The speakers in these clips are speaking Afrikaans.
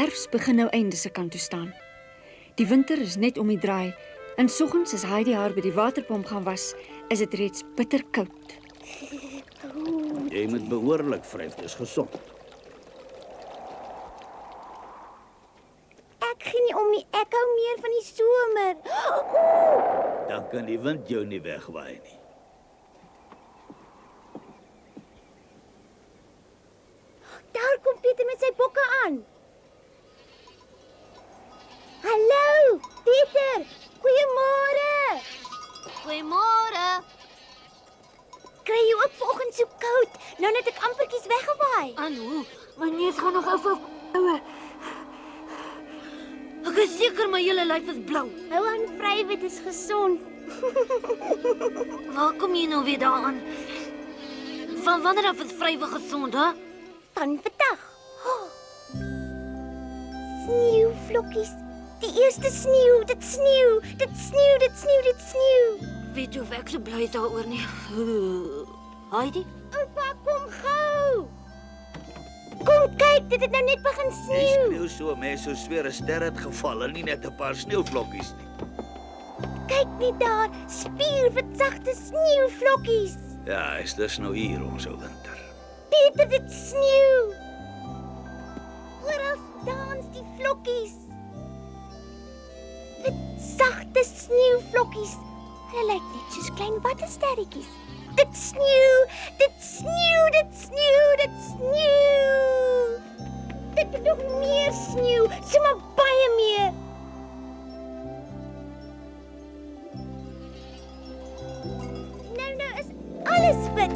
herfs begin nou einde se kant toe staan. Die winter is net om die draai. En soggens as Heidi haar by die waterpomp gaan was, is dit reeds bitterkoud. Jy moet behoorlik vryf, dis gesond. Ek gee nie om nie, ek hou meer van die somer. Dan kan die wind jou nie wegwaai nie. Daar kom Pieter met sy bokke aan. Hallo, Pieter. Goeiemôre. Goeiemôre. Kry jy ook vanoggend so koud? Nou net ek ampertjies weggewaai. Anu, my neus gaan nog af. Ek is seker my hele lyf is blou. Hou aan vryf, dit is gesond. Waar kom jy nou weer daaraan? Van wanneer af is vrywe gesond, hè? Van vandag. Oh. Sneeuvlokkies. Die eerste sneeu, dit sneeu, dit sneeu, dit sneeu, dit sneeu. Weet jy of ek so bly is daaroor nie? Heidi? Oupa, kom gou. Kom kyk, dit het nou net begin Jy sneeu. skreeu so, mense so sweer 'n ster het geval en nie net 'n paar sneeuvlokkies nie. Kyk net daar, spierwit sagte sneeuvlokkies. Ja, is dis nou hier ons ou winter. Pieter, dit sneeu. Oral dans die vlokkies. Wit sagte sneeuvlokkies. Hulle lyk net soos klein wattersterretjies. Dit sneeu, dit sneeu, dit sneeu, dit sneeu. Dit het nog meer sneeu, sommer baie meer. Nou is alles wit.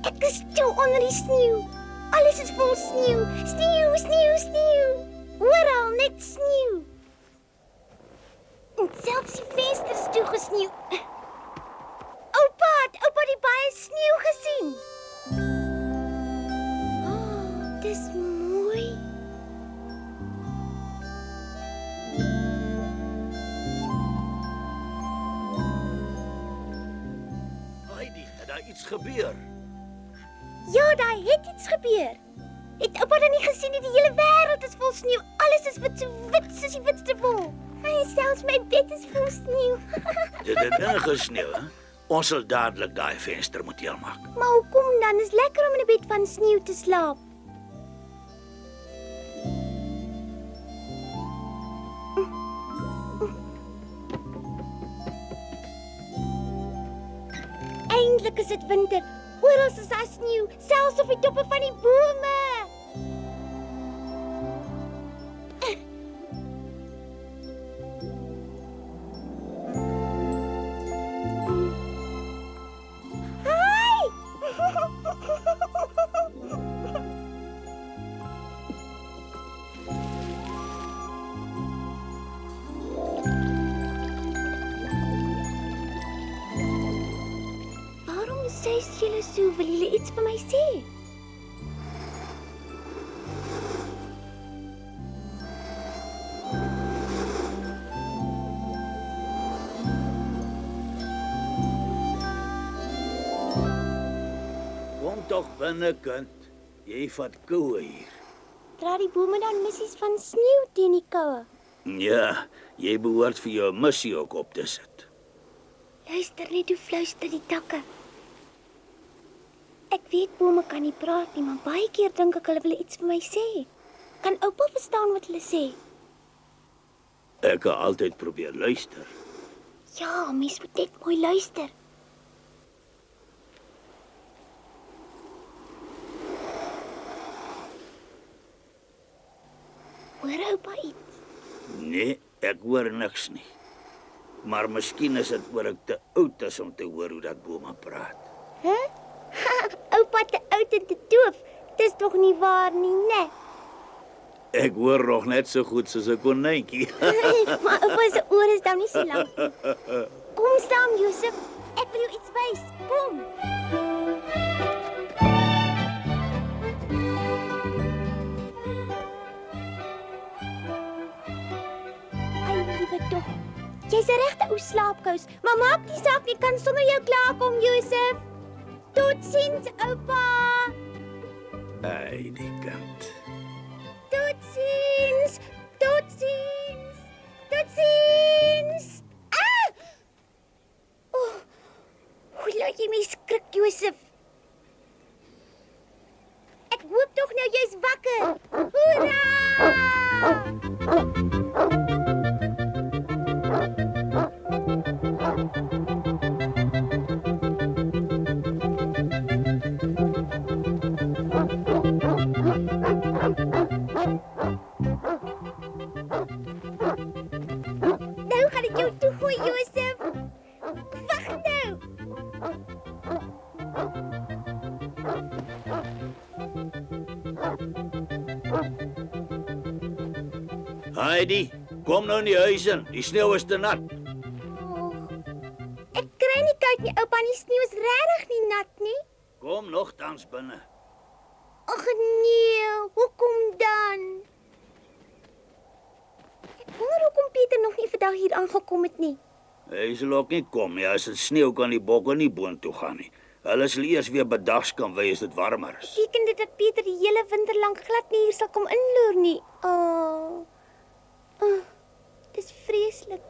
Ek is toe onder die sneeu. Alles is vol sneeu. Sneeu, sneeu, sneeu. Oral net sneeu. En selfs die vensters toe gesneeu. Oupa het baie sneeu gesien. Oh, dis mooi. Heidi, het daar iets gebeur? Ja, daar het iets gebeur. Het oupa dan nie gesien nie, die hele wêreld is vol sneeu. Alles is wit soos die witste wol. En selfs my bed is vol sneeu. Dit het ingesneeu, hè? Ons sal dadelik daai venster moet heelmaak. Maar hoekom dan? Is lekker om in 'n bed van sneeu te slaap. Eindelijk is dit winter. Oral is daar sneeu, selfs op die toppe van die bome. Hi! Waarom sê julle so? Wil julle iets vir my sê? Kom tog binne, kind. Jy vat koue hier. Dra die bome dan missies van sneeu teen die koue. Ja, jy behoort vir jou missie ook op te sit. Luister net hoe fluister die takke. Ek weet bome kan nie praat nie, maar baie keer dink ek hulle wil iets vir my sê. Kan oupa verstaan wat hulle sê? Ek het altyd probeer luister. Ja, mens moet net mooi luister. Hoor oupa iets? Nee, Ek hoor niks nie. Maar miskien is dit oor ek te oud is om te hoor hoe dat bome praat. Oupa te oud en te doof. Dis tog nie waar nie, né? Ek hoor nog net so goed soos 'n konynkie. Maar oupa se oor is dan nie so lank nie. Kom staan, Josef. Ek wil jou iets wys. Kom. Ai, liewe tog. Jy's 'n regte ou slaapkous, maar maak nie saak nie, kan sonder jou klaarkom, Josef. Totsiens, oupa. Ai, die kind. Totsiens. Totsiens. Totsiens. Ah! Hoe laat jy my skrik, Josef? Ek hoop tog nou jy's wakker. Hoera! Nou gaan ek jou toegooi, Josef. Wag nou. Heidi, kom nou in die huis in. Die sneeu is te nat. Ek kry nie koud nie, oupa, die sneeu is regtig nie nat nie. Kom nogtans binne. Ag nee, hoekom dan? Ek wonder hoekom Pieter nog nie vandag hier aangekom het nie. Hy sal ook nie kom nie. As dit sneeu kan die bokke nie boontoe gaan nie. Hulle sal eers weer bedags kan wees as dit warmer is. Beteken dit dat Pieter die hele winter lank glad nie hier sal kom inloer nie? Dis vreeslik.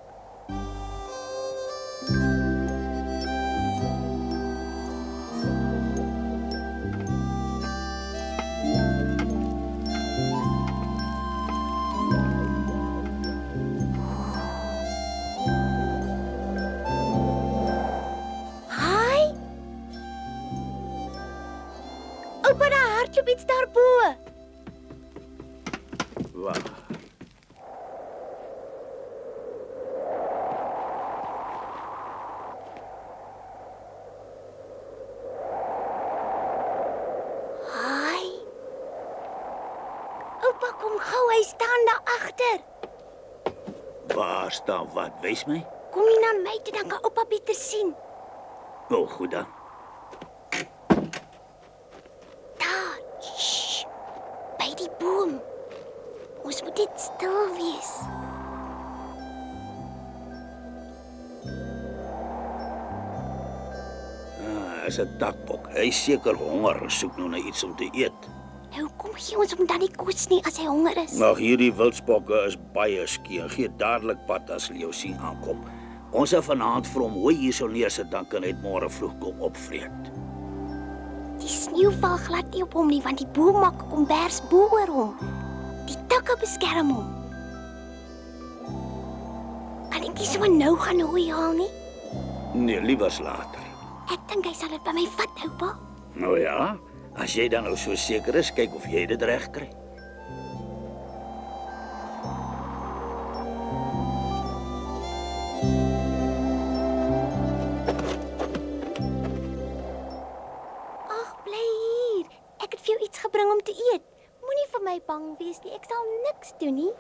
Hi. Oupa, daar hardloop iets daarbo. Wag. Hi. Oupa, kom gou, hy staan daar agter. Waar staan wat? Wys my. Kom nie na my toe, dan kan oupa Pieter sien. O, goed dan. Daar. Shh. By die boom. Ons moet net stil wees. Is 'n takbok. Hy is seker honger en soek nou na iets om te eet. Nou kom gee ons hom dan nie kos nie as hy honger is. Maar hierdie wildsbokke is baie skeer. Gee dadelik pad as hulle jou sien aankom. Ons sal vanaand vir hom hoe hierso neersit, dan kan hy dit môre vroeg kom opvreet. Die sneeu val glad nie op hom nie, want die boom maak 'n kombers bo oor hom. Die takke beskerm hom. Kan ek nie sommer nou gaan hooi haal nie? Nee, liewers later. Ek dink hy sal dit by my vat, oupa. Nou ja, as jy dan nou so seker is, kyk of jy dit reg kry. Ag, bly hier. Ek het vir jou iets gebring om te eet. Moenie vir my bang wees nie. Ek sal niks doen nie.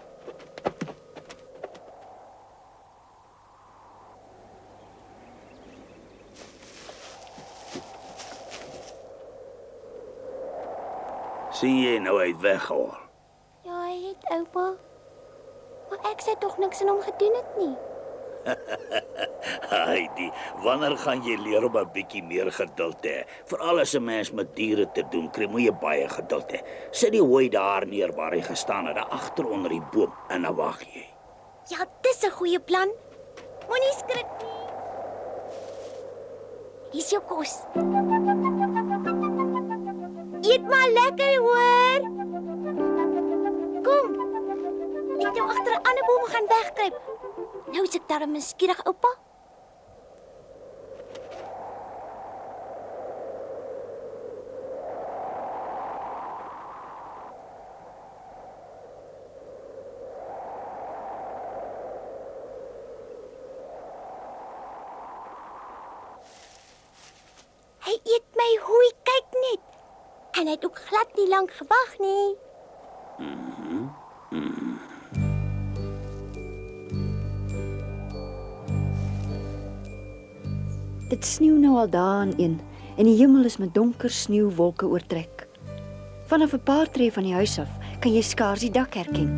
Sien jy nou uit weggehaal? Ja, hy het, oupa. Maar ek sê tog niks aan hom gedoen het nie. Heidi, wanneer gaan jy leer om 'n bietjie meer geduld te hê? Veral as 'n mens met diere te doen kry, moet jy baie geduld hê. Sit die hooi daar neer waar hy gestaan het, daar agter onder die boom, en dan wag jy. Ja, dis 'n goeie plan. Moenie skrik nie. Hier's jou kos. Eet maar lekker, hoor. Kom. Ek het jou agter 'n ander boom gaan wegkruip. Nou is ek darm nuuskierig, oupa. hy het ook glad nie lank gewag nie. Dit sneeu nou al daaraan een en die hemel is met donker sneeuwwolke oortrek. Vanaf 'n paar tree van die huis af kan jy skaars die dak herken.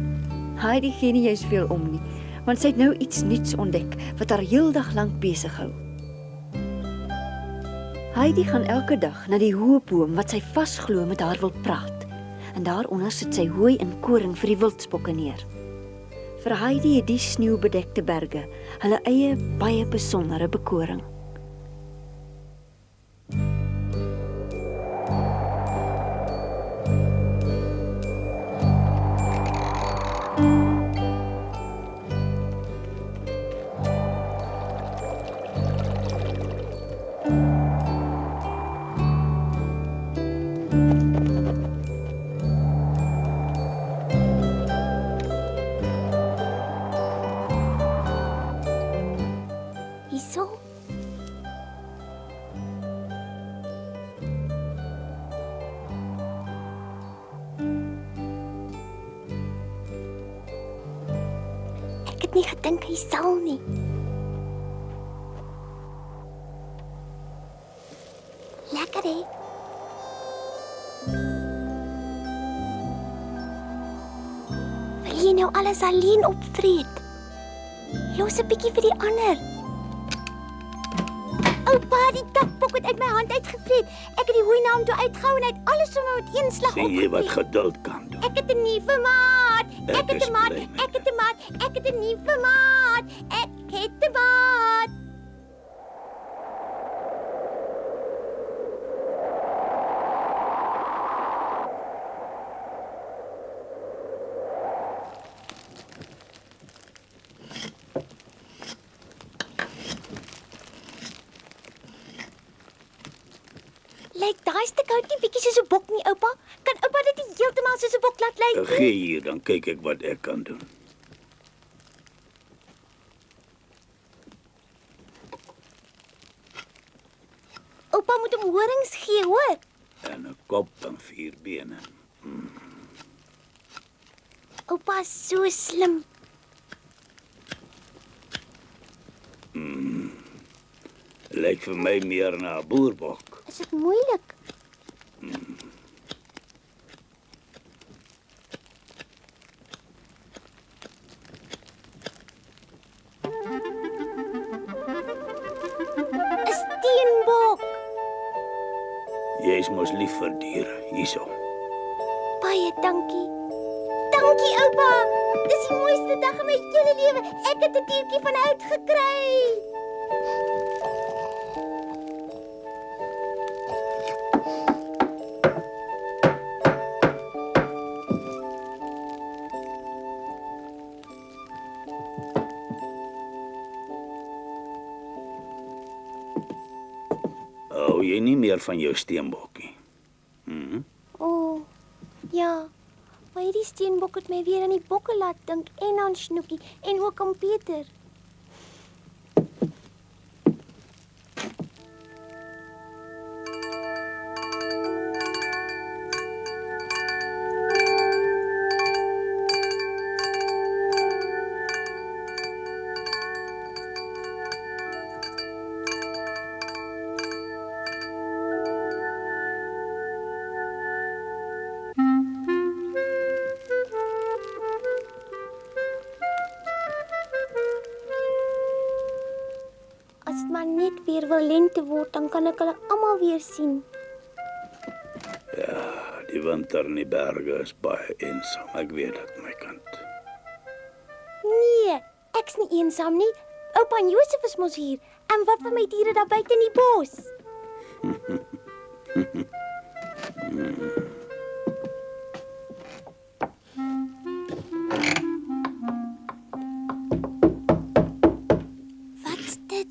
Heidi gee nie eens veel om nie, want sy het nou iets nuuts ontdek wat haar heeldag lank besig hou. Heidi gaan elke dag na die hoë boom wat sy vasglo met haar wil praat. En daaronder sit sy hooi en koring vir die wildsbokke neer. Vir Heidi het die sneeubedekte berge hulle eie baie besondere bekoring. Hierso. Ek het nie gedink hy sal nie. Lekker hè? Wil jy nou alles alleen opvreet? Los 'n bietjie vir die ander. Oupa, die takbok het uit my hand uitgevreet. Ek het die hooi na hom toe uitgehou en hy het alles sommer met een slag Sien jy wat opgevreet. geduld kan doen? Ek het 'n nuwe maat. Ek Ek het is 'n maat. bly met Ek het 'n maat. Ek het 'n nuwe maat. Ek het 'n maat. Lyk daai stuk hout nie bietjie soos 'n bok nie, oupa? Kan oupa dit nie heeltemal soos 'n bok laat lyk nie? Gee hier, dan kyk ek wat ek kan doen. Oupa moet hom horings gee, hoor? En 'n kop en 4 bene. Oupa is so slim. Lyk vir my meer na 'n boerbok. Is dit moeilik? Is steenbok. Jy's mos lief vir diere, hierso. Baie dankie. Dankie, oupa. Dis die mooiste dag in my hele lewe. Ek het 'n diertjie van hout gekry. Hou jy nie meer van jou steenbokkie? O, oh, ja. Maar hierdie steenbok het my weer aan die bokke laat dink en aan Snoekie en ook aan Peter. As dit maar net weer wil lente word, dan kan ek hulle almal weer sien. Die winter in die berge is baie eensaam. Ek weet dit, my kind. Nee, ek's nie eensaam nie. Oupa en Josef is mos hier. En wat van my diere daar buite in die bos? Wat's dit?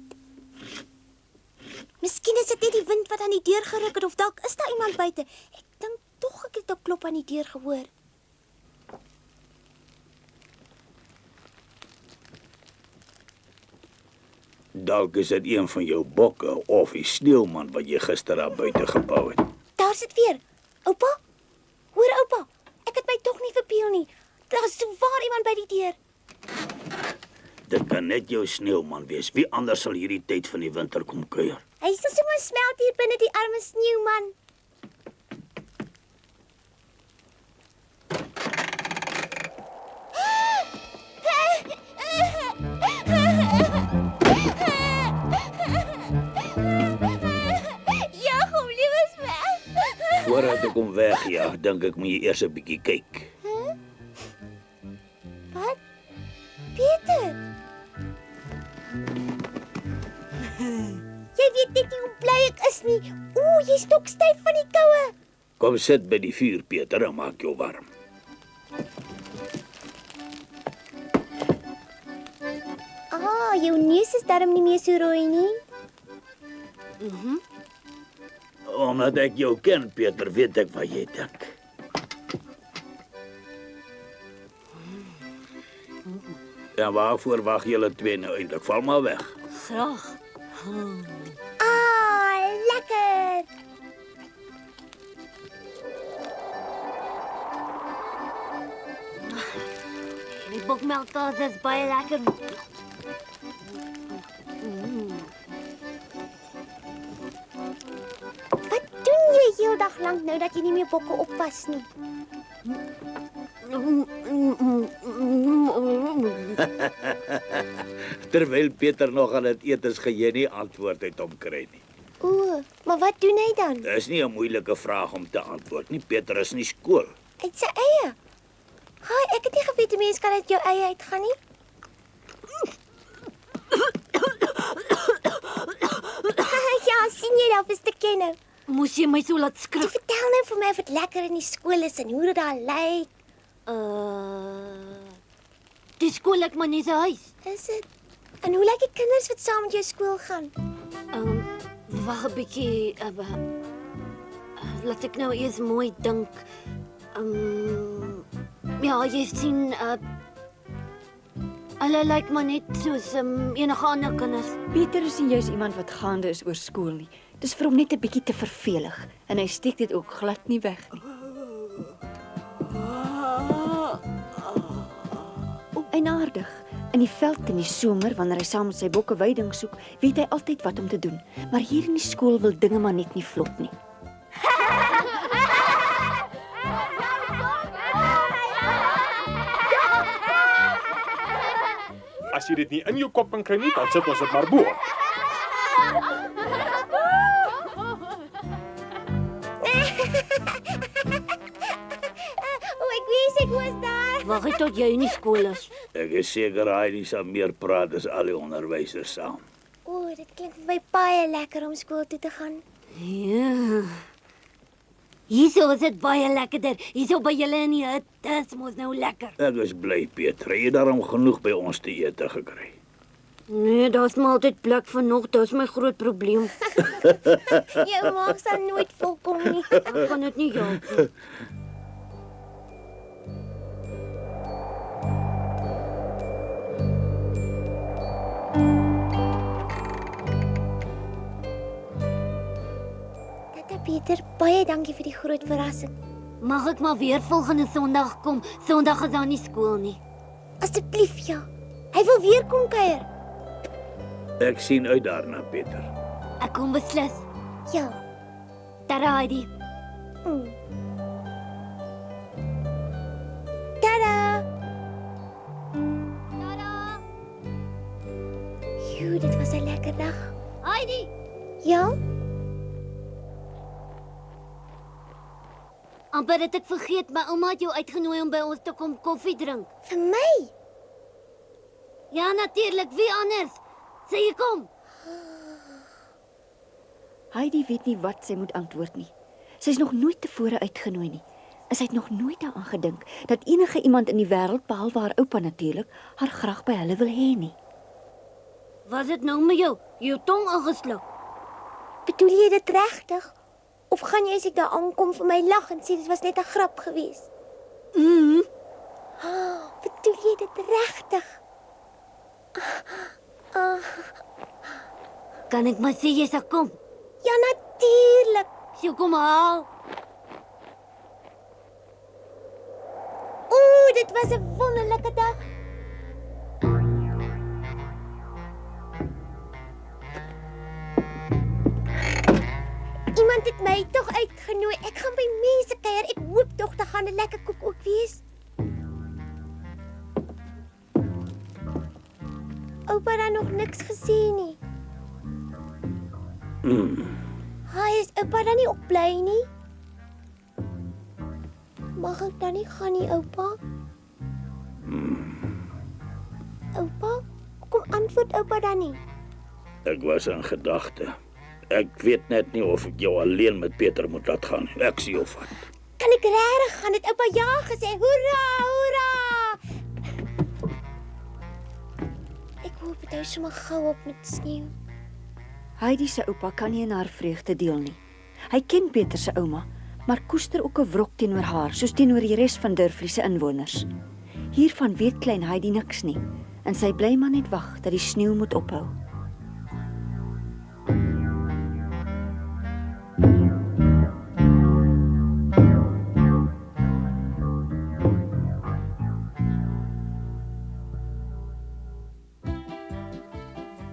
Miskien is dit net die wind wat aan die deur geruk het of dalk is daar iemand buite. Ek dink tog ek het 'n klop aan die deur gehoor. Dalk is dit een van jou bokke of die sneeuman wat jy gister daar buite gebou het. Daar sit weer. Oupa? Hoor oupa, ek het my tog nie verbeel nie. Daar's sowaar iemand by die deur. Dit kan net jou sneeuman wees. Wie anders sal hierdie tyd van die winter kom kuier? Hy sal sommer smelt hier binne die arme sneeuman. Ja, hom liewes weg. Voordat ek hom wegjaag, dink ek moet jy eers 'n bietjie kyk. Wat? Peter? Jy weet net nie hoe bly ek is nie. Ooh, jy's stokstyf van die koue. Kom sit by die vuur, Peter, en maak jou warm. Ah, jou neus is darm nie meer so rooi nie. Omdat ek jou ken, Peter, weet ek wat jy dink. En waarvoor wag julle twee nou eintlik? Val maar weg. Graag. Ah, lekker. Die bokmelk is baie lekker. Wat doen jy heeldag lank nou dat jy nie meer bokke oppas nie? Terwyl Peter nog aan dit eet is, gaan jy nie antwoord uit hom kry nie. Ooh, maar wat doen hy dan? Dis nie 'n moeilike vraag om te antwoord nie. Peter is nie skool. Uit sy eie. Haai, ek het nie geweet 'n mens kan uit jou eie uitgaan nie. Ja, sien jy nou vir 'n stukkie nou? Moes jy my so laat Jy skrik? vertel nou vir my of dit lekker in die skool is en hoe dit daar lyk. Die skool lyk maar net 'n huis. Is dit? En hoe lyk die kinders wat saam met jou skool gaan? Wag 'n bietjie. Laat ek nou eers mooi dink. Ja, jy sien, hulle lyk maar net soos enige ander kinders. Pieter is nie juis iemand wat gaande is oor skool nie. Dis vir hom net 'n bietjie te vervelig en hy steek dit ook glad nie weg nie. En aardig. In die veld in die somer wanneer hy saam met sy bokke weiding soek, weet hy altyd wat om te doen. Maar hier in die skool wil dinge maar net nie vlot nie. As jy dit nie in jou kop kan kry nie, dan sit ons dit maar bo. O, ek wens ek was daar. Wag net tot jy in die skool is. Ek is seker hy sal meer praat as al die onderwysers saam. O, dit klink vir my baie lekker om skool toe te gaan. Ja. Hierso is dit baie lekkerder. Hierso by julle in die hut, dis mos nou lekker. Ek is bly, Peter. Jy het daarom genoeg by ons te eet gekry. Nee, daar's maar altyd plek vir nog. Dis my groot probleem. Jou maag sal nooit volkom nie. Ek kan dit nie help nie. Pieter, baie dankie vir die groot verrassing. Mag ek maar weer volgende Sondag kom? Sondag is daar nie skool nie. Asseblief, ja. Hy wil weer kom kuier. Ek sien uit daarna, Peter. Ek kom beslis. Ja. Tada, Heidi. Tada! Tada. Joe, dit was 'n lekker dag. Heidi. Ja? Amper het ek vergeet, my ouma het jou uitgenooi om by ons te kom koffie drink. Vir my? Ja, natuurlik, wie anders? Sê jy kom. Heidi weet nie wat sy moet antwoord nie. Sy is nog nooit tevore uitgenooi nie. En sy het nog nooit daaraan gedink dat enige iemand in die wêreld, behalwe haar oupa natuurlik, haar graag by hulle wil hê nie. Was dit nou met jou? Jou tong aangesluk. Bedoel jy dit regtig? Of gaan jy as ek daar aankom vir my lag en sê dit was net 'n grap geweest? Bedoel jy dit regtig? Kan ek maar sê jy sal kom? Ja, natuurlik. Sy kom haal. Dit was 'n wonderlike dag. Iemand het my tog uitgenooi. Ek gaan by mense kuier. Ek hoop tog daar gaan 'n lekker koek ook wees. Oupa het nog niks gesê nie. Hy is oupa dan nie op bly nie? Mag ek dan nie gaan nie, oupa? Oupa? Kom antwoord oupa dan nie. Ek was in gedagte. Ek weet net nie of ek jou alleen met Peter moet laat gaan. Ek sien jou vat. Kan ek regtig gaan? Het oupa ja gesê? Hoera, hoera! Ek hoop dit hou sommer gou op met sneeu. Heidi se oupa kan nie in haar vreugde deel nie. Hy ken Peter se ouma, maar koester ook 'n wrok teenoor haar, soos teenoor die res van Durfee se inwoners. Hiervan weet klein Heidi niks nie, en sy bly maar net wag dat die sneeu moet ophou.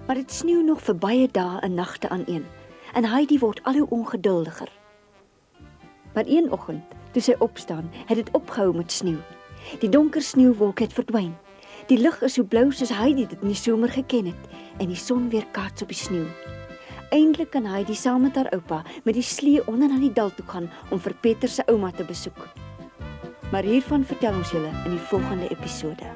Maar dit sneeu nog vir baie dae en nagte aaneen, en Heidi word al hoe ongeduldiger. Maar een oggend, toe sy opstaan, het dit opgehou met sneeu. Die donker sneeuwwolk het verdwyn. Die lug is so blou soos Heidi dit in die somer geken het, en die son weerkaats op die sneeu. Eindelik kan Heidi saam met haar oupa met die slee onder na die dal toe gaan om vir Peter se ouma te besoek. Maar hiervan vertel ons julle in die volgende episode.